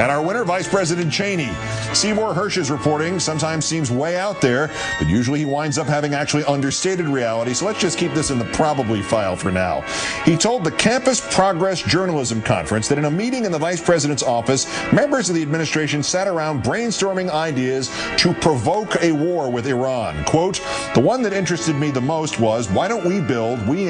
And our winner, Vice President Cheney. Seymour Hersh is reporting, sometimes seems way out there, but usually he winds up having actually understated reality. So let's just keep this in the probably file for now. He told the Campus Progress Journalism Conference that in a meeting in the Vice President's office, members of the administration sat around brainstorming ideas to provoke a war with Iran. Quote, the one that interested me the most was, why don't we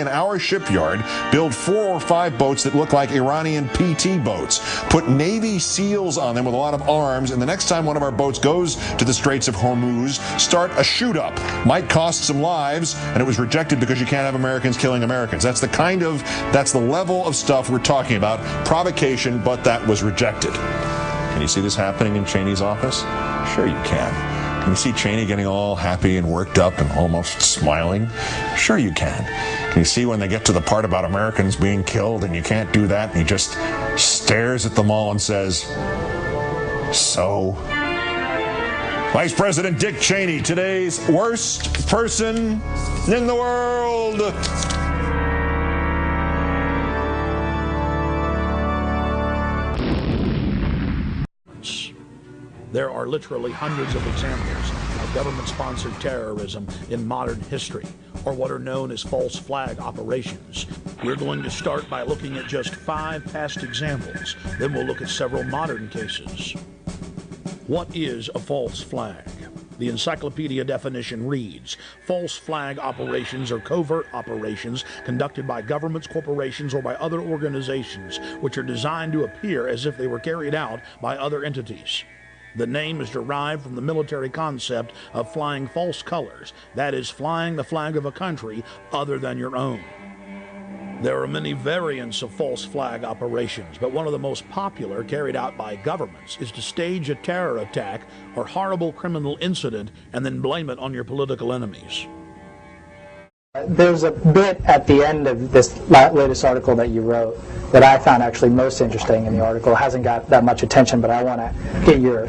in our shipyard, build 4 or 5 boats that look like Iranian PT boats, put Navy SEALs on them with a lot of arms, and the next time one of our boats goes to the Straits of Hormuz, start a shoot-up. Might cost some lives, and it was rejected because you can't have Americans killing Americans. That's the level of stuff we're talking about. Provocation, but that was rejected. Can you see this happening in Cheney's office? Sure you can. Can you see Cheney getting all happy and worked up and almost smiling? Sure you can. Can you see when they get to the part about Americans being killed and you can't do that, and he just stares at them all and says, so? Vice President Dick Cheney, today's worst person in the world. There are literally hundreds of examples of government-sponsored terrorism in modern history, or what are known as false flag operations. We're going to start by looking at just 5 past examples. Then we'll look at several modern cases. What is a false flag? The encyclopedia definition reads, false flag operations are covert operations conducted by governments, corporations, or by other organizations which are designed to appear as if they were carried out by other entities. The name is derived from the military concept of flying false colors, that is, flying the flag of a country other than your own. There are many variants of false flag operations, but one of the most popular carried out by governments is to stage a terror attack or horrible criminal incident and then blame it on your political enemies. There's a bit at the end of this latest article that you wrote that I found actually most interesting in the article. It hasn't got that much attention, but I want to get your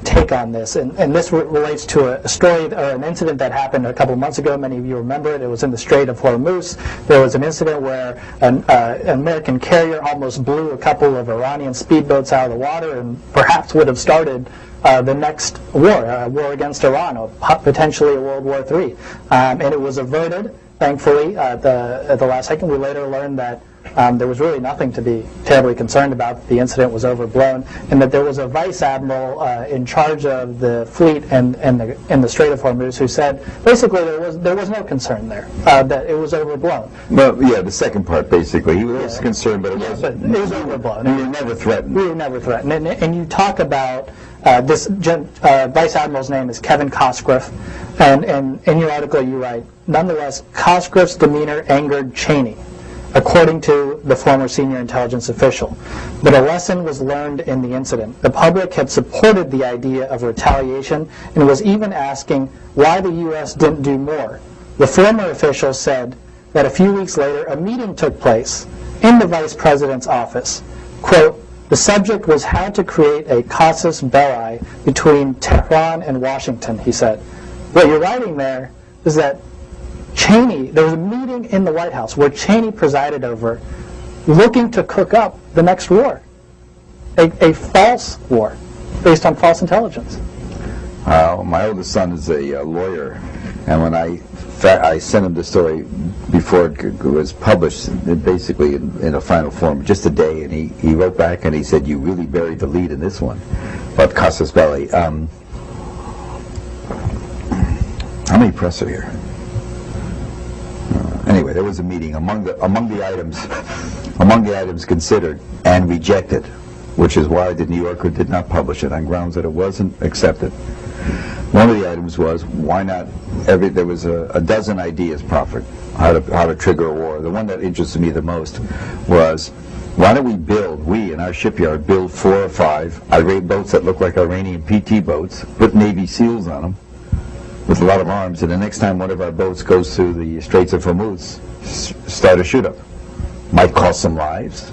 take on this. And this relates to a story or an incident that happened a couple of months ago. Many of you remember it. It was in the Strait of Hormuz. There was an incident where an American carrier almost blew a couple of Iranian speedboats out of the water and perhaps would have started the next war, a war against Iran, or potentially a World War III. And it was averted, thankfully, at the last second. We later learned that there was really nothing to be terribly concerned about. The incident was overblown, and that there was a vice admiral in charge of the fleet in the Strait of Hormuz who said basically there was no concern there, that it was overblown. Well, yeah, the second part basically, he was concerned, but it wasn't. It was overblown. We were never threatened. We were never threatened, and you talk about this vice admiral's name is Kevin Cosgriff, and in your article you write, nonetheless, Cosgriff's demeanor angered Cheney, according to the former senior intelligence official. But a lesson was learned in the incident. The public had supported the idea of retaliation and was even asking why the U.S. didn't do more. The former official said that a few weeks later a meeting took place in the vice president's office. Quote, the subject was how to create a casus belli between Tehran and Washington, he said. What you're writing there is that Cheney, there was a meeting in the White House where Cheney presided over, looking to cook up the next war, a false war based on false intelligence. My oldest son is a lawyer, and when I sent him the story before it was published, basically in a final form, just a day, and he wrote back and he said, you really buried the lead in this one, about casus belli. How many press are here? Anyway, there was a meeting among the items considered and rejected, which is why the New Yorker did not publish it on grounds that it wasn't accepted. One of the items was why not there was a dozen ideas proffered how to trigger a war. The one that interested me the most was why don't we in our shipyard build 4 or 5 boats that look like Iranian PT boats, put Navy SEALs on them with a lot of arms, and the next time one of our boats goes through the Straits of Hormuz, start a shoot-up. Might cost some lives,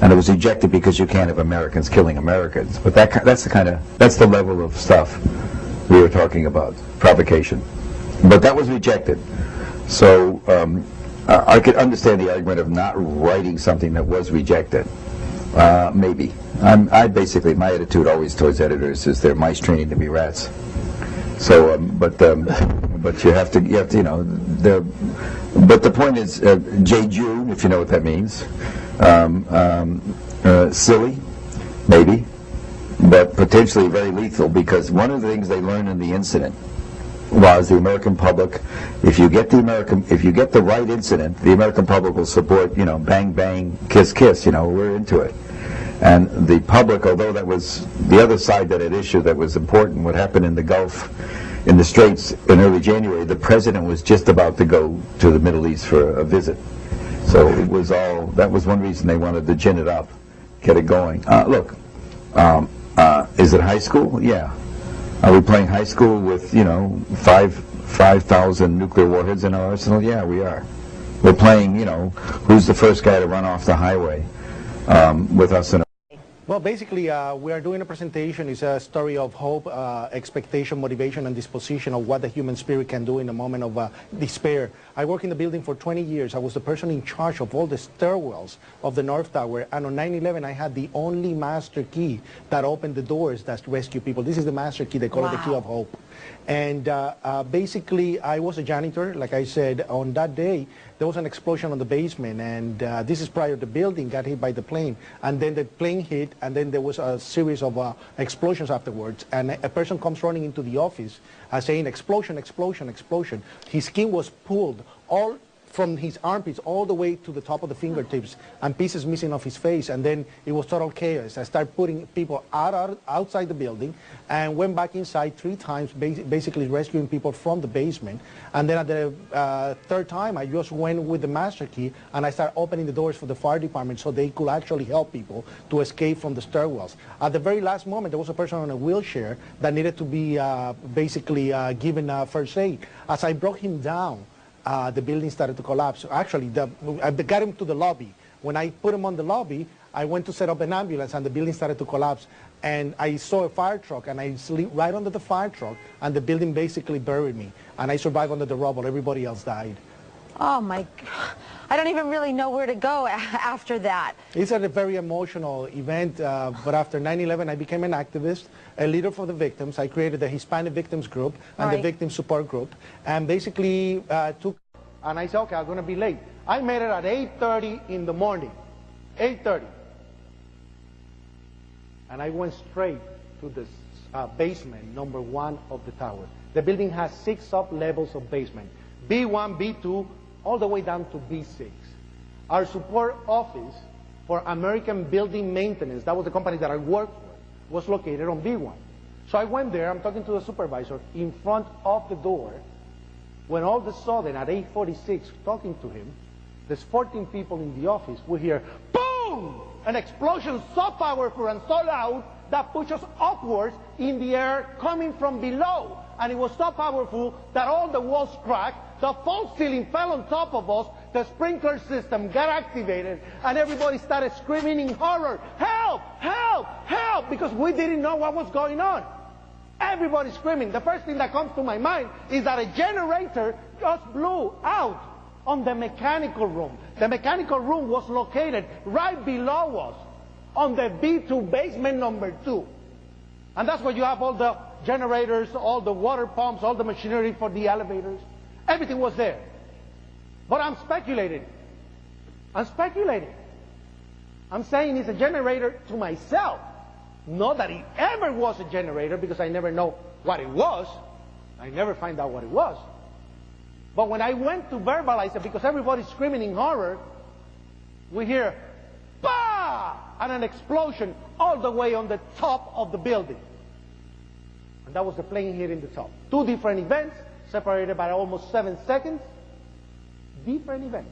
and it was rejected because you can't have Americans killing Americans. But that's the level of stuff we were talking about, provocation. But that was rejected. So I could understand the argument of not writing something that was rejected. Maybe. I basically, my attitude always towards editors is they're mice training to be rats. So, but you have to, you know, but the point is, J. June, if you know what that means, silly, maybe, but potentially very lethal, because one of the things they learned in the incident was the American public, if you get the right incident, the American public will support, you know, bang, bang, kiss, kiss, you know, we're into it. And the public, although that was the other side that had issue that was important, what happened in the Gulf, in the Straits in early January, the president was just about to go to the Middle East for a visit. So it was all, that was one reason they wanted to gin it up, get it going. Look, is it high school? Yeah. Are we playing high school with, you know, 5,000 nuclear warheads in our arsenal? Yeah, we are. We're playing, you know, who's the first guy to run off the highway with us in a... Well, basically, we are doing a presentation. It's a story of hope, expectation, motivation, and disposition of what the human spirit can do in a moment of despair. I worked in the building for 20 years. I was the person in charge of all the stairwells of the North Tower. And on 9/11, I had the only master key that opened the doors that rescue people. This is the master key. They call it the key of hope. And basically, I was a janitor. Like I said, on that day, there was an explosion on the basement, and this is prior to the building got hit by the plane. And then the plane hit, and then there was a series of explosions afterwards. And a person comes running into the office saying, explosion, explosion, explosion. His skin was pulled all from his armpits all the way to the top of the fingertips, and pieces missing off his face, and then it was total chaos. I started putting people outside the building and went back inside 3 times, basically rescuing people from the basement. And then at the third time, I just went with the master key and I started opening the doors for the fire department so they could actually help people to escape from the stairwells. At the very last moment, there was a person on a wheelchair that needed to be basically given first aid. As I brought him down, the building started to collapse. Actually, I got him to the lobby. When I put him on the lobby, I went to set up an ambulance, and the building started to collapse. And I saw a fire truck, and I sleep right under the fire truck, and the building basically buried me. And I survived under the rubble. Everybody else died. Oh, my God. I don't even really know where to go after that. It's a very emotional event, but after 9/11, I became an activist, a leader for the victims. I created the Hispanic Victims Group and the Victim Support Group, and basically and I said, okay, I'm going to be late. I made it at 8:30 in the morning, 8:30. And I went straight to the basement, number 1 of the tower. The building has 6 sub-levels of basement, B1, B2, all the way down to B6. Our support office for American Building Maintenance, that was the company that I worked for, was located on B1. So I went there, I'm talking to the supervisor in front of the door, when all of a sudden at 8:46, talking to him, there's 14 people in the office, we hear, boom! An explosion so powerful and so loud that pushed us upwards in the air coming from below. And it was so powerful that all the walls cracked, the false ceiling fell on top of us, the sprinkler system got activated, and everybody started screaming in horror, help, help, help, because we didn't know what was going on. Everybody screaming. The first thing that comes to my mind is that a generator just blew out on the mechanical room. The mechanical room was located right below us on the B2 basement number 2. And that's where you have all the generators, all the water pumps, all the machinery for the elevators. Everything was there. But I'm speculating. I'm speculating. I'm saying it's a generator to myself. Not that it ever was a generator, because I never know what it was. I never find out what it was. But when I went to verbalize it, because everybody's screaming in horror, we hear, bah! And an explosion all the way on the top of the building. And that was the plane hitting the top. 2 different events, separated by almost 7 seconds. Different events.